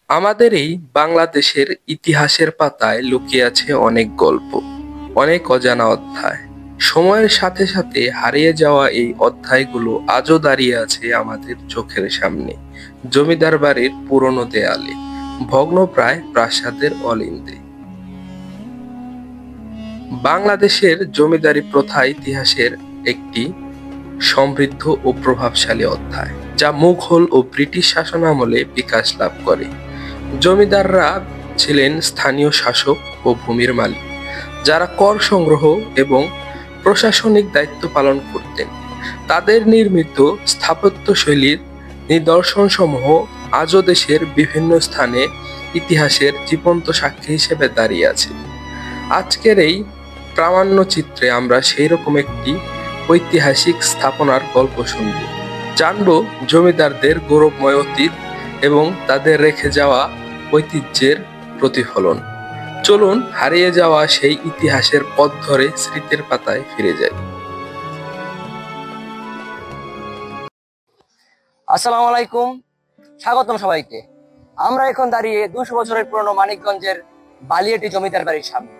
আমাদের এই বাংলাদেশের ইতিহাসের পাতায় লুকিয়ে আছে অনেক গল্প, অনেক অজানা অধ্যায়। সময়ের সাথে সাথে হারিয়ে যাওয়া এই অধ্যায়গুলো আজও দাঁড়িয়ে আছে আমাদের চোখের সামনে। জমিদার বাড়ির পুরনো দেয়ালে, ভগ্নপ্রায় প্রাসাদের অলিন্দে। বাংলাদেশের জমিদারি প্রথা ইতিহাসের একটি সমৃদ্ধ ও প্রভাবশালী অধ্যায়, যা মুঘল ও ব্রিটিশ শাসনামলে বিকাশ লাভ করে। জমিদাররা ছিলেন স্থানীয় শাসক ও ভূমির মালিক, যারা কর সংগ্রহ এবং প্রশাসনিক দায়িত্ব পালন করতেন। তাদের নির্মিত স্থাপত্যশৈলীর নিদর্শনসমূহ আজও দেশের বিভিন্ন স্থানে ইতিহাসের জীবন্ত সাক্ষী হিসেবে দাঁড়িয়ে আছে। আজকের এই প্রামাণ্যচিত্রে আমরা সেই রকম একটি ঐতিহাসিক স্থাপনার গল্প শুনব, জানব জমিদারদের গৌরবময় অতীত এবং তাদের রেখে যাওয়া ঐতিহ্যের প্রতিফলন। চলুন হারিয়ে যাওয়া সেই ইতিহাসের পথ ধরে স্মৃতির পাতায় ফিরে যাই। আসসালামু আলাইকুম, স্বাগতম সবাইকে। আমরা এখন দাঁড়িয়ে 200 বছরের পুরনো মানিকগঞ্জের বালিয়াটি জমিদার বাড়ির সামনে,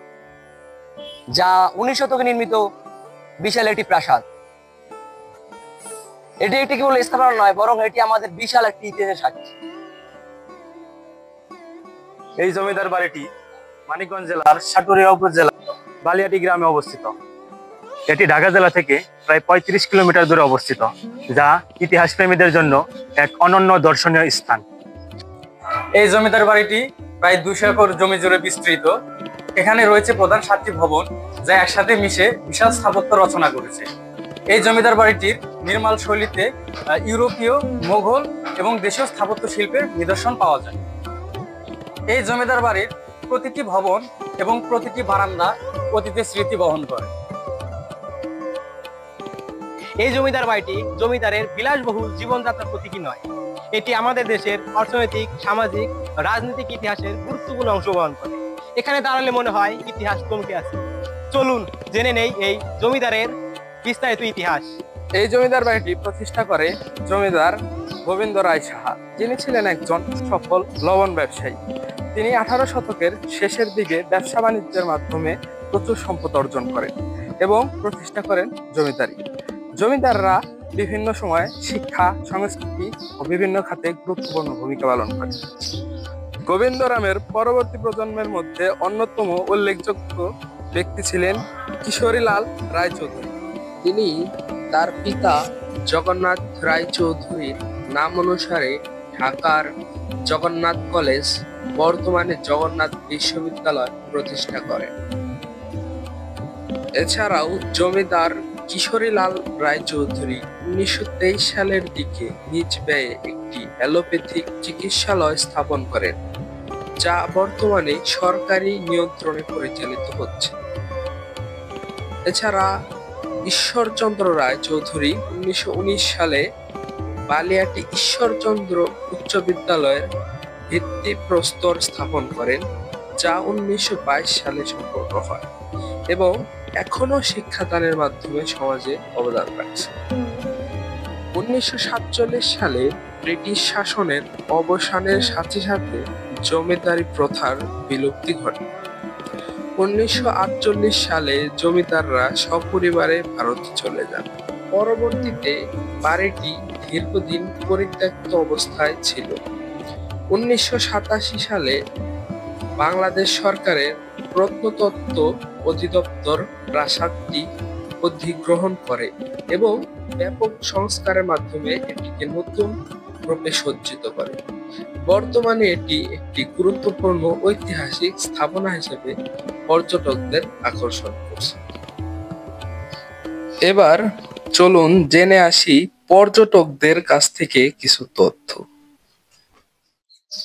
যা 19 শতকে নির্মিত বিশাল একটি প্রাসাদ। এটি একটি কেবল স্থাপনা নয়, বরং এটি আমাদের বিশাল একটি ইতিহাসের সাক্ষী। এই জমিদার বাড়িটি মানিকগঞ্জ জেলার সাটুরিয়া উপজেলা বালিয়াটি গ্রামে অবস্থিত। এটি ঢাকা জেলা থেকে প্রায় 35 কিলোমিটার দূরে অবস্থিত, যা ইতিহাস প্রেমীদের জন্য এক অনন্য দর্শনীয় স্থান। এই জমিদার বাড়িটি প্রায় 200 একর জমি জুড়ে বিস্তৃত। এখানে রয়েছে প্রধান 7টি ভবন, যা একসাথে মিশে বিশাল স্থাপত্য রচনা করেছে। এই জমিদার বাড়িটির নির্মাণ শৈলীতে ইউরোপীয়, মোঘল এবং দেশীয় স্থাপত্য শিল্পের নিদর্শন পাওয়া যায়। এই জমিদার বাড়ির প্রতিটি ভবন এবং প্রতিটি বারান্দা অতীতের স্মৃতি বহন করে। এই জমিদার বাড়িটি জমিদারের বিলাসবহুল জীবনযাত্রার প্রতীকী নয়, এটি আমাদের দেশের অর্থনৈতিক, সামাজিক, রাজনৈতিক ইতিহাসের গুরুত্বপূর্ণ অংশ বহন করে। এখানে দাঁড়ালে মনে হয় ইতিহাস চমকে আছে। চলুন জেনে নেই এই জমিদারের বিস্তারিত ইতিহাস। এই জমিদার বাড়িটি প্রতিষ্ঠা করে জমিদার গোবিন্দ রায় সাহা, যিনি ছিলেন একজন সফল লবণ ব্যবসায়ী। তিনি 18 শতকের শেষের দিকে ব্যবসা বাণিজ্যের মাধ্যমে প্রচুর সম্পদ অর্জন করেন এবং প্রতিষ্ঠা করেন জমিদারি। জমিদাররা বিভিন্ন সময়ে শিক্ষা, সংস্কৃতি ও বিভিন্ন খাতে গুরুত্বপূর্ণ ভূমিকা পালন করে। গোবিন্দরামের পরবর্তী প্রজন্মের মধ্যে অন্যতম উল্লেখযোগ্য ব্যক্তি ছিলেন কিশোরীলাল রায়চৌধুরী। তিনি তার পিতা জগন্নাথ রায়চৌধুরীর নাম অনুসারে ঢাকার জগন্নাথ কলেজ, বর্তমানে জগন্নাথ বিশ্ববিদ্যালয় প্রতিষ্ঠা করেন। এছাড়াও জমিদার কিশোরীলাল রায়চৌধুরী 1923 সালের দিকে নিজ ব্যয়ে একটি অ্যালোপ্যাথিক চিকিৎসালয় স্থাপন করেন, যা বর্তমানে সরকারি নিয়ন্ত্রণে পরিচালিত হচ্ছে। এছাড়া ঈশ্বরচন্দ্র রায়চৌধুরী 1919 সালে বালিয়াটি ঈশ্বরচন্দ্র উচ্চ বিদ্যালয়ের ভিত্তিপ্রস্তর স্থাপন করেন, যা 1922 সালে সম্পন্ন হয় এবং এখনো শিক্ষাদানের মাধ্যমে সমাজে অবদান রাখছে। 1947 সালে ব্রিটিশ শাসনের অবসানের সাথে সাথে জমিদারি প্রথার বিলুপ্তি ঘটে। 1948 সালে জমিদাররা সপরিবারে ভারতে চলে যান। পরবর্তীতে বাড়িটি দীর্ঘদিন পরিত্যক্ত অবস্থায় ছিল। 1987 সালে বাংলাদেশ সরকারের প্রত্নতত্ত্ব অধিদপ্তর প্রাসাদটি অধিগ্রহণ করে এবং ব্যাপক সংস্কারের মাধ্যমে এটিকে নতুন রূপে সজ্জিত করে। বর্তমানে এটি একটি গুরুত্বপূর্ণ ঐতিহাসিক স্থাপনা হিসেবে পর্যটকদের আকর্ষণ করছে। এবার চলুন জেনে আসি পর্যটকদের কাছ থেকে কিছু তথ্য।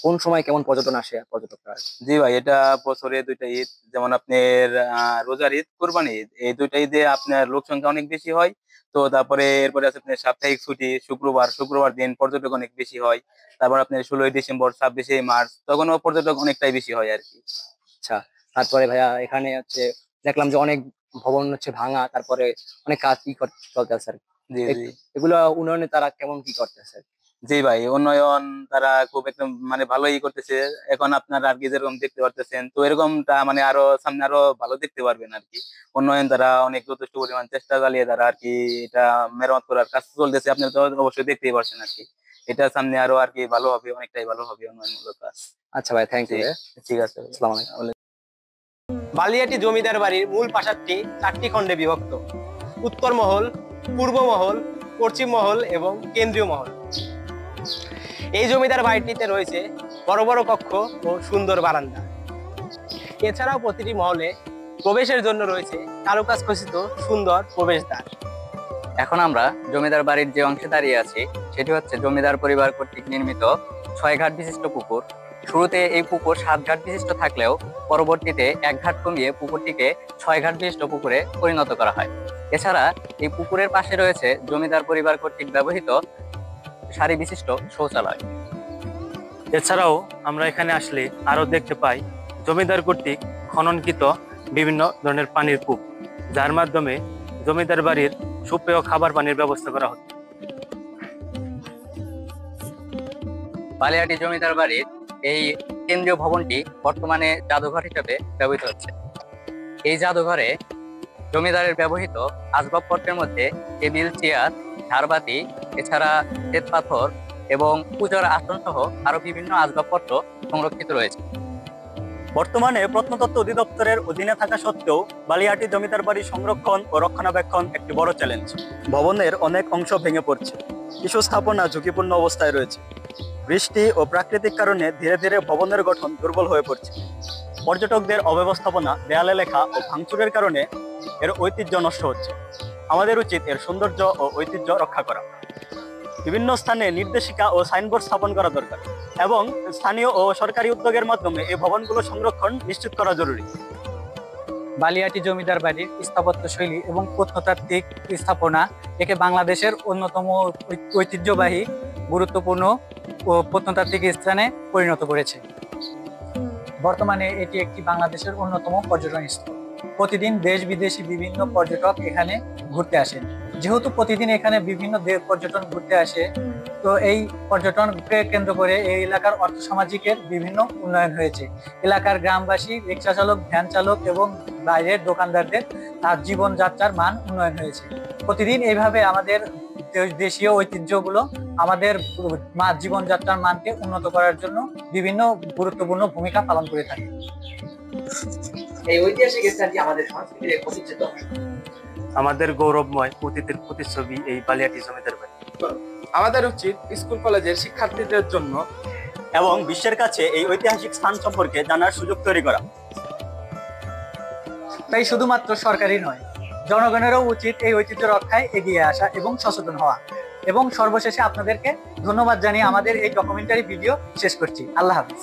কোন সময় কেমন পর্যটন আসে পর্যটকরা? জি ভাই, এটা বছরে 2টা ঈদ, যেমন আপনার রোজার ঈদ, কোরবানি ঈদ, এই 2টা ঈদে আপনার লোক সংখ্যা অনেক বেশি হয়। তো তারপরে এরপরে আছে আপনার সাপ্তাহিক ছুটি, শুক্রবার দিন পর্যটক অনেক বেশি হয়। তারপর আপনার 16ই ডিসেম্বর, 26শে মার্চ, তখনও পর্যটক অনেকটাই বেশি হয় আর কি। আচ্ছা, তারপরে ভাইয়া এখানে হচ্ছে দেখলাম যে অনেক ভবন হচ্ছে ভাঙা, তারপরে অনেক কাজ চলতেছে আর কি। জি জি। এগুলো উন্নয়নে তারা কেমন কি করতেছে? জি ভাই, উন্নয়ন তারা খুব একটা মানে ভালোই করতেছে। এখন আপনারা আর কি যেরকম দেখতে পারতেছেন, তো এরকমটা মানে আরো সামনে আরো ভালো দেখতে পারবেন আর কি। উন্নয়ন তারা অনেক যথেষ্ট পরিমাণ চেষ্টা চালিয়ে তারা আর কি এটা মেরামত করার কাজ চলতেছে, আপনারা তো অবশ্যই দেখতেই পারছেন আর কি। এটা সামনে আরো আর কি ভালো হবে, অনেকটাই ভালো হবে উন্নয়নমূলক কাজ। আচ্ছা ভাই, থ্যাংক জি, ইউ। ঠিক আছে ভাই। আসসালামু আলাইকুম। বালিয়াটি জমিদার বাড়ির মূল প্রাসাদটি 4টি খণ্ডে বিভক্ত: উত্তর মহল, পূর্ব মহল, পশ্চিম মহল এবং কেন্দ্রীয় মহল। এই জমিদার বাড়িটিতে রয়েছে বড় বড় কক্ষ ও সুন্দর বারান্দা। এছাড়াও প্রতিটি মহলে প্রবেশের জন্য রয়েছে কারুকাজ খচিত সুন্দর প্রবেশদ্বার। এখন আমরা জমিদার বাড়ির যে অংশে দাঁড়িয়ে আছি সেটি হচ্ছে জমিদার পরিবার কর্তৃক নির্মিত 6 ঘাট বিশিষ্ট পুকুর। শুরুতে এই পুকুর 7 ঘাট বিশিষ্ট থাকলেও পরবর্তীতে 1 ঘাট কমিয়ে পুকুরটিকে 6 ঘাট বিশিষ্ট পুকুরে পরিণত করা হয়। এছাড়া এই পুকুরের পাশে রয়েছে জমিদার পরিবার কর্তৃক ব্যবহৃত সারি বিশিষ্ট শৌচালয়। এছাড়াও আমরা এখানে আসলে আরো দেখতে পাই জমিদার কর্তৃক খননকৃত বিভিন্ন ধরনের পানির কূপ, যার মাধ্যমে জমিদার বাড়ির সুপেয় খাবার পানির ব্যবস্থা করা হতো। বালিয়াটি জমিদার বাড়ির এই কেন্দ্রীয় ভবনটি বর্তমানে জাদুঘর হিসেবে ব্যবহৃত হচ্ছে। এই জাদুঘরে জমিদারের ব্যবহৃত আসবাবপত্রের মধ্যে টেবিল, চেয়ার, ঝাড়বাতি, এছাড়া শ্বেত পাথর এবং পূজার আসন সহ আরো বিভিন্ন আসবাবপত্র সংরক্ষিত রয়েছে। বর্তমানে প্রত্নতত্ত্ব অধিদপ্তরের অধীনে থাকা সত্ত্বেও বালিয়াটি জমিদার বাড়ি সংরক্ষণ ও রক্ষণাবেক্ষণ একটি বড় চ্যালেঞ্জ। ভবনের অনেক অংশ ভেঙে পড়ছে, কিছু স্থাপনা ঝুঁকিপূর্ণ অবস্থায় রয়েছে। বৃষ্টি ও প্রাকৃতিক কারণে ধীরে ধীরে ভবনের গঠন দুর্বল হয়ে পড়ছে। পর্যটকদের অব্যবস্থাপনা, দেয়ালে লেখা ও ভাঙচুরের কারণে এর ঐতিহ্য নষ্ট হচ্ছে। আমাদের উচিত এর সৌন্দর্য ও ঐতিহ্য রক্ষা করা। বিভিন্ন স্থানে নির্দেশিকা ও সাইনবোর্ড স্থাপন করা দরকার এবং স্থানীয় ও সরকারি উদ্যোগের মাধ্যমে এই ভবনগুলো সংরক্ষণ নিশ্চিত করা জরুরি। বালিয়াটি জমিদার বাড়ির স্থাপত্য শৈলী এবং প্রত্নতাত্ত্বিক স্থাপনা একে বাংলাদেশের অন্যতম ঐতিহ্যবাহী গুরুত্বপূর্ণ ও প্রত্নতাত্ত্বিক স্থানে পরিণত করেছে। বর্তমানে এটি একটি বাংলাদেশের অন্যতম পর্যটন স্থল। প্রতিদিন দেশ বিদেশি বিভিন্ন পর্যটক এখানে ঘুরতে আসেন। যেহেতু প্রতিদিন এখানে বিভিন্ন পর্যটন ঘুরতে আসে, তো এই পর্যটনকে কেন্দ্র করে এই এলাকার অর্থসামাজিকের বিভিন্ন উন্নয়ন হয়েছে। এলাকার গ্রামবাসী, রিক্সা চালক, ভ্যান চালক এবং বাইরের দোকানদারদের তার জীবনযাত্রার মান উন্নয়ন হয়েছে। প্রতিদিন এইভাবে আমাদের দেশীয় ঐতিহ্যগুলো আমাদের জীবনযাত্রার মানকে উন্নত করার জন্য বিভিন্ন গুরুত্বপূর্ণ ভূমিকা পালন করে থাকে। এই ঐতিহাসিক স্থানটি আমাদের সংস্কৃতির এক অবিচ্ছেদ্য অংশ। আমাদের গৌরবময় অতীতের প্রতিচ্ছবি এই বালিয়াটি জমিদার বাড়ি। আমাদের উচিত স্কুল কলেজের শিক্ষার্থীদের জন্য এবং বিশ্বের কাছে এই ঐতিহাসিক স্থান সম্পর্কে জানার সুযোগ তৈরি করা। তাই শুধুমাত্র সরকারি নয়, জনগণেরও উচিত এই ঐতিহ্য রক্ষায় এগিয়ে আসা এবং সচেতন হওয়া। এবং সর্বশেষে আপনাদেরকে ধন্যবাদ জানিয়ে আমাদের এই ডকুমেন্টারি ভিডিও শেষ করছি। আল্লাহ হাফিজ।